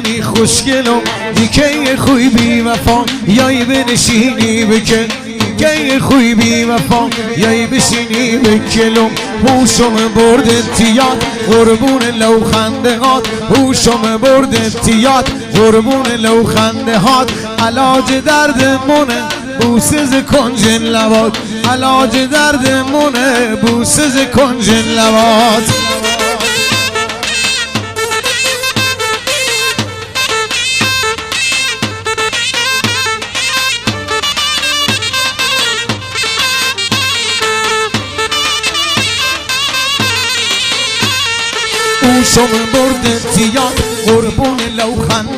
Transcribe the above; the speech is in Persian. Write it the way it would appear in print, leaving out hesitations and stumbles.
بشینی خوشگلم دیگه خوی بی وفا یای بنشینی بکن دیگه خوی بی وفا یای بشینی بکلم هوشم برد تیاد قربون لوخنده هات هوشم برد تیاد قربون لوخنده هات علاج درد منه بوسه ز کنج لبات علاج درد منه بوسه ز کنج لبات هوشم برد تیاد قربون لوخنده